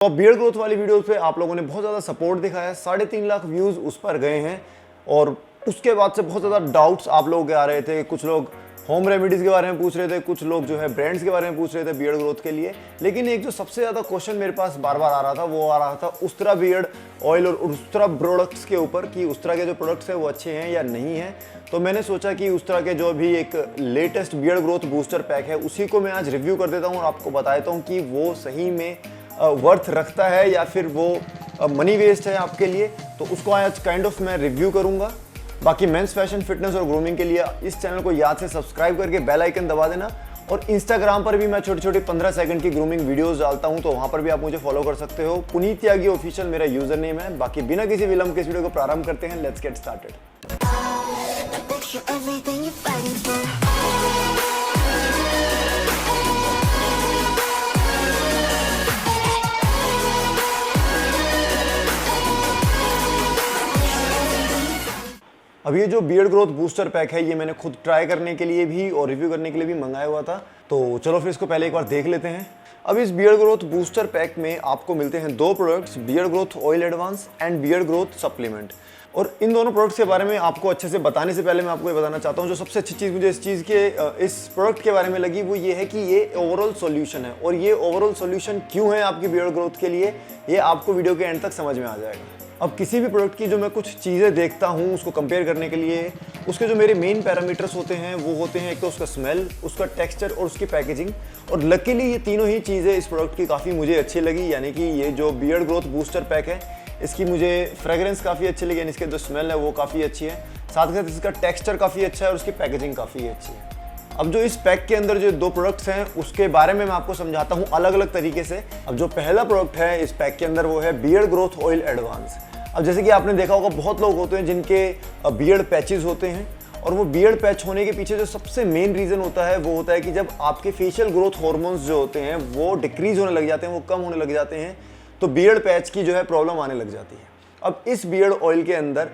तो beard growth वाली videos पे आप लोगों ने बहुत ज़्यादा सपोर्ट दिखाया, 3.5 लाख व्यूज़ उस पर गए हैं। और उसके बाद से बहुत ज़्यादा डाउट्स आप लोगों के आ रहे थे। कुछ लोग होम रेमेडीज़ के बारे में पूछ रहे थे, कुछ लोग जो है ब्रांड्स के बारे में पूछ रहे थे बियर्ड ग्रोथ के लिए। लेकिन एक जो सबसे ज़्यादा क्वेश्चन मेरे पास बार बार आ रहा था, वो आ रहा था उस्त्रा बियर्ड ऑयल और उस्त्रा प्रोडक्ट्स के ऊपर कि उस्त्रा के जो प्रोडक्ट्स हैं वो अच्छे हैं या नहीं हैं। तो मैंने सोचा कि उस्त्रा के जो भी एक latest beard growth booster pack है उसी को मैं आज रिव्यू कर देता हूँ और आपको बता देता हूँ कि वो सही में वर्थ रखता है या फिर वो मनी वेस्ट है आपके लिए। तो उसको आज काइंड ऑफ मैं रिव्यू करूंगा। बाकी मेंस फैशन फिटनेस और ग्रूमिंग के लिए इस चैनल को याद से सब्सक्राइब करके बेल आइकन दबा देना। और इंस्टाग्राम पर भी मैं छोटी छोटी 15 सेकंड की ग्रूमिंग वीडियोस डालता हूं, तो वहां पर भी आप मुझे फॉलो कर सकते हो। पुनीत त्यागी ऑफिशियल मेरा यूजर नेम है। बाकी बिना किसी विलंब के इस वीडियो को प्रारंभ करते हैं। Let's get started. अब ये जो बियर्ड ग्रोथ बूस्टर पैक है ये मैंने खुद ट्राई करने के लिए भी और रिव्यू करने के लिए भी मंगाया हुआ था। तो चलो फिर इसको पहले एक बार देख लेते हैं। अब इस बियर्ड ग्रोथ बूस्टर पैक में आपको मिलते हैं दो products, beard growth oil advance and beard growth supplement. और इन दोनों प्रोडक्ट्स के बारे में आपको अच्छे से बताने से पहले मैं आपको ये बताना चाहता हूँ, जो सबसे अच्छी चीज़ मुझे इस प्रोडक्ट के बारे में लगी वो ये है कि ये ओवरऑल सॉल्यूशन है। और ये ओवरऑल सॉल्यूशन क्यों है आपकी बियर्ड ग्रोथ के लिए, ये आपको वीडियो के एंड तक समझ में आ जाएगा। अब किसी भी प्रोडक्ट की जो मैं कुछ चीज़ें देखता हूँ उसको कंपेयर करने के लिए, उसके जो मेरे मेन पैरामीटर्स होते हैं वो होते हैं एक तो उसका स्मेल, उसका टेक्सचर और उसकी पैकेजिंग। और लकीली ये तीनों ही चीज़ें इस प्रोडक्ट की काफ़ी मुझे अच्छी लगी। यानी कि ये जो बियर्ड ग्रोथ बूस्टर पैक है इसकी मुझे फ्रेग्रेंस काफ़ी अच्छी लगी, यानी इसके जो स्मेल है वो काफ़ी अच्छी है, साथ ही साथ इसका टेक्सचर काफ़ी अच्छा है और उसकी पैकेजिंग काफ़ी अच्छी है। अब जो इस पैक के अंदर जो दो प्रोडक्ट्स हैं उसके बारे में मैं आपको समझाता हूँ अलग अलग तरीके से। अब जो पहला प्रोडक्ट है इस पैक के अंदर वो है बियर्ड ग्रोथ ऑयल एडवांस। अब जैसे कि आपने देखा होगा बहुत लोग होते हैं जिनके बियर्ड पैचेस होते हैं, और वो बियर्ड पैच होने के पीछे जो सबसे मेन रीज़न होता है वो होता है कि जब आपके फेशियल ग्रोथ हार्मोन्स जो होते हैं वो डिक्रीज होने लग जाते हैं, वो कम होने लग जाते हैं, तो बियर्ड पैच की जो है प्रॉब्लम आने लग जाती है। अब इस बियर्ड ऑयल के अंदर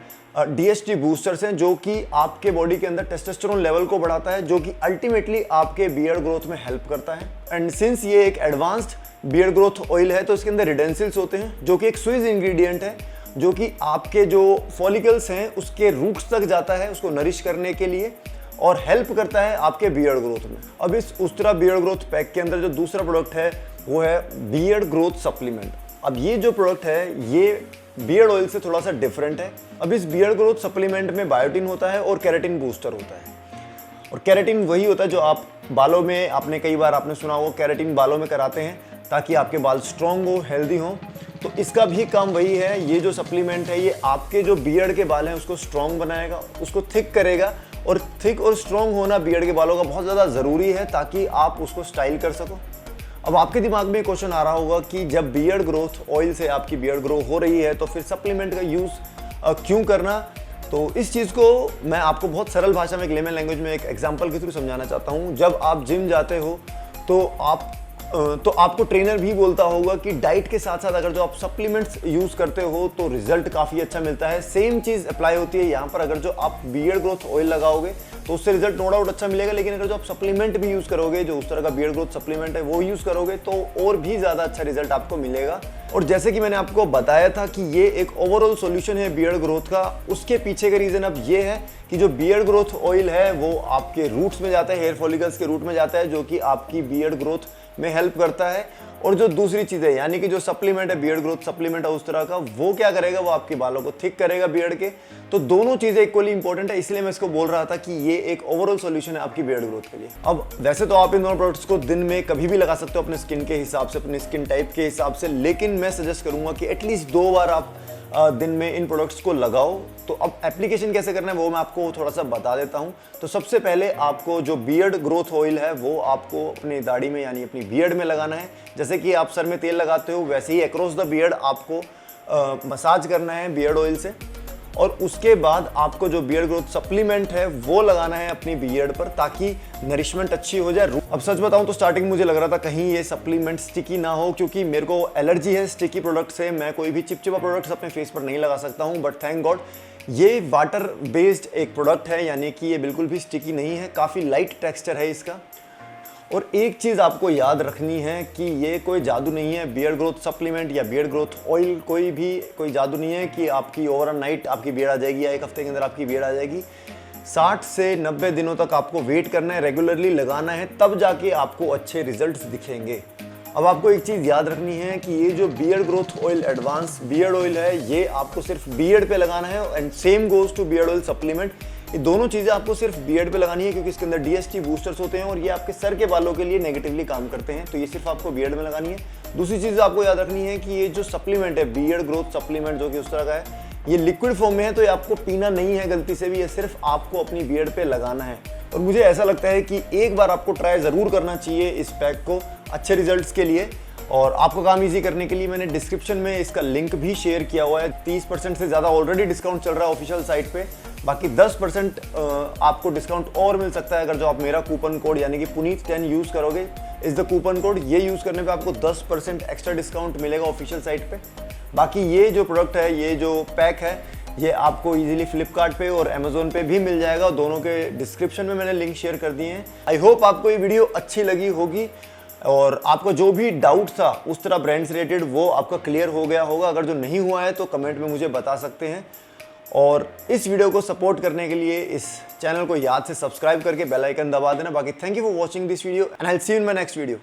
DHT बूस्टर्स हैं जो कि आपके बॉडी के अंदर टेस्टोस्टेरोन लेवल को बढ़ाता है, जो कि अल्टीमेटली आपके बियर्ड ग्रोथ में हेल्प करता है। एंड सिंस ये एक एडवांस्ड बियर्ड ग्रोथ ऑयल है तो इसके अंदर रिडेंसिल्स होते हैं जो कि एक स्विस इंग्रेडिएंट है, जो कि आपके जो फॉलिकल्स हैं उसके रूट्स तक जाता है उसको नरिश करने के लिए और हेल्प करता है आपके बियर्ड ग्रोथ में। अब इस उस्त्रा बियर्ड ग्रोथ पैक के अंदर जो दूसरा प्रोडक्ट है वो है बियर्ड ग्रोथ सप्लीमेंट। अब ये जो प्रोडक्ट है ये बियर्ड ऑयल से थोड़ा सा डिफरेंट है। अब इस बियर्ड ग्रोथ सप्लीमेंट में बायोटिन होता है और केराटिन बूस्टर होता है। और केराटिन वही होता है जो आप बालों में, आपने कई बार आपने सुना होगा केराटिन बालों में कराते हैं ताकि आपके बाल स्ट्रॉन्ग हो, हेल्दी हो। तो इसका भी काम वही है। ये जो सप्लीमेंट है ये आपके जो बियर्ड के बाल हैं उसको स्ट्रॉन्ग बनाएगा, उसको थिक करेगा। और थिक और स्ट्रॉन्ग होना बियर्ड के बालों का बहुत ज़्यादा ज़रूरी है ताकि आप उसको स्टाइल कर सको। अब आपके दिमाग में क्वेश्चन आ रहा होगा कि जब बियर्ड ग्रोथ ऑयल से आपकी बियर्ड ग्रो हो रही है तो फिर सप्लीमेंट का यूज़ क्यों करना। तो इस चीज़ को मैं आपको बहुत सरल भाषा में, एक लेमन लैंग्वेज में, एक एग्जांपल के थ्रू समझाना चाहता हूँ। जब आप जिम जाते हो तो आपको ट्रेनर भी बोलता होगा कि डाइट के साथ साथ अगर जो आप सप्लीमेंट्स यूज़ करते हो तो रिजल्ट काफ़ी अच्छा मिलता है। सेम चीज़ अप्लाई होती है यहाँ पर। अगर जो आप बियर्ड ग्रोथ ऑयल लगाओगे तो उससे रिजल्ट नो डाउट अच्छा मिलेगा, लेकिन अगर जो आप सप्लीमेंट भी यूज़ करोगे, जो उस तरह का बियर्ड ग्रोथ सप्लीमेंट है वो यूज़ करोगे तो और भी ज़्यादा अच्छा रिजल्ट आपको मिलेगा। और जैसे कि मैंने आपको बताया था कि ये एक ओवरऑल सॉल्यूशन है बियर्ड ग्रोथ का, उसके पीछे का रीज़न अब ये है कि जो बियर्ड ग्रोथ ऑयल है वो आपके रूट्स में जाता है, हेयर फॉलिकल्स के रूट में जाता है, जो कि आपकी बियर्ड ग्रोथ में हेल्प करता है। और जो दूसरी चीज़ है यानी कि जो सप्लीमेंट है, बियर्ड ग्रोथ सप्लीमेंट है उस तरह का, वो क्या करेगा, वो आपके बालों को थिक करेगा बियर्ड के। तो दोनों चीज़ें इक्वली इंपॉर्टेंट है, इसलिए मैं इसको बोल रहा था कि ये एक ओवरऑल सॉल्यूशन है आपकी बियर्ड ग्रोथ के लिए। अब वैसे तो आप इन दोनों प्रोडक्ट्स को दिन में कभी भी लगा सकते हो अपने स्किन के हिसाब से, अपने स्किन टाइप के हिसाब से, लेकिन मैं सजेस्ट करूंगा कि एटलीस्ट 2 बार आप दिन में इन प्रोडक्ट्स को लगाओ। तो अब एप्लीकेशन कैसे करना है वो मैं आपको थोड़ा सा बता देता हूं। तो सबसे पहले आपको जो बियर्ड ग्रोथ ऑयल है वो आपको अपनी दाढ़ी में यानी अपनी बियर्ड में लगाना है। जैसे कि आप सर में तेल लगाते हो वैसे ही अक्रॉस द बियर्ड आपको मसाज करना है बियर्ड ऑयल से। और उसके बाद आपको जो बियर्ड ग्रोथ सप्लीमेंट है वो लगाना है अपनी बियर्ड पर ताकि नरिशमेंट अच्छी हो जाए। अब सच बताऊं तो स्टार्टिंग मुझे लग रहा था कहीं ये सप्लीमेंट स्टिकी ना हो, क्योंकि मेरे को एलर्जी है स्टिकी प्रोडक्ट से। मैं कोई भी चिपचिपा प्रोडक्ट्स अपने फेस पर नहीं लगा सकता हूं, बट थैंक गॉड ये वाटर बेस्ड एक प्रोडक्ट है, यानी कि ये बिल्कुल भी स्टिकी नहीं है, काफ़ी लाइट टेक्सचर है इसका। और एक चीज़ आपको याद रखनी है कि ये कोई जादू नहीं है, बियर्ड ग्रोथ सप्लीमेंट या बियर्ड ग्रोथ ऑयल कोई जादू नहीं है कि आपकी ओवरनाइट आपकी बियर्ड आ जाएगी या एक हफ्ते के अंदर आपकी बियर्ड आ जाएगी। 60 से 90 दिनों तक आपको वेट करना है, रेगुलरली लगाना है, तब जाके आपको अच्छे रिजल्ट्स दिखेंगे। अब आपको एक चीज़ याद रखनी है कि ये जो beard growth oil advance beard oil है, ये आपको सिर्फ बियर्ड पे लगाना है and same goes to beard oil supplement. ये दोनों चीज़ें आपको सिर्फ बियर्ड पे लगानी है क्योंकि इसके अंदर DHT बूस्टर्स होते हैं और ये आपके सर के बालों के लिए नेगेटिवली काम करते हैं, तो ये सिर्फ आपको बियर्ड में लगानी है। दूसरी चीज़ आपको याद रखनी है कि ये जो सप्लीमेंट है बियर्ड ग्रोथ सप्लीमेंट जो कि उस तरह का है, ये लिक्विड फॉर्म में है, तो ये आपको पीना नहीं है गलती से भी, ये सिर्फ आपको अपनी बियर्ड पे लगाना है। और मुझे ऐसा लगता है कि एक बार आपको ट्राई ज़रूर करना चाहिए इस पैक को अच्छे रिजल्ट्स के लिए। और आपको काम इजी करने के लिए मैंने डिस्क्रिप्शन में इसका लिंक भी शेयर किया हुआ है। 30% से ज़्यादा ऑलरेडी डिस्काउंट चल रहा है ऑफिशियल साइट पे, बाकी 10% आपको डिस्काउंट और मिल सकता है अगर जो आप मेरा कूपन कोड यानी कि पुनीत10 यूज़ करोगे। इस द कूपन कोड, ये यूज़ करने पे आपको 10% एक्स्ट्रा डिस्काउंट मिलेगा ऑफिशियल साइट पे। बाकी ये जो प्रोडक्ट है, ये जो पैक है, ये आपको इजीली फ्लिपकार्ट पे और अमेजोन पे भी मिल जाएगा। दोनों के डिस्क्रिप्शन में मैंने लिंक शेयर कर दिए हैं। आई होप आपको ये वीडियो अच्छी लगी होगी और आपको जो भी डाउट था उस तरह ब्रांड से रिलेटेड वो आपका क्लियर हो गया होगा। अगर जो नहीं हुआ है तो कमेंट में मुझे बता सकते हैं। और इस वीडियो को सपोर्ट करने के लिए इस चैनल को याद से सब्सक्राइब करके बेल आइकन दबा देना। बाकी thank you for watching this video and I will see you in my next video.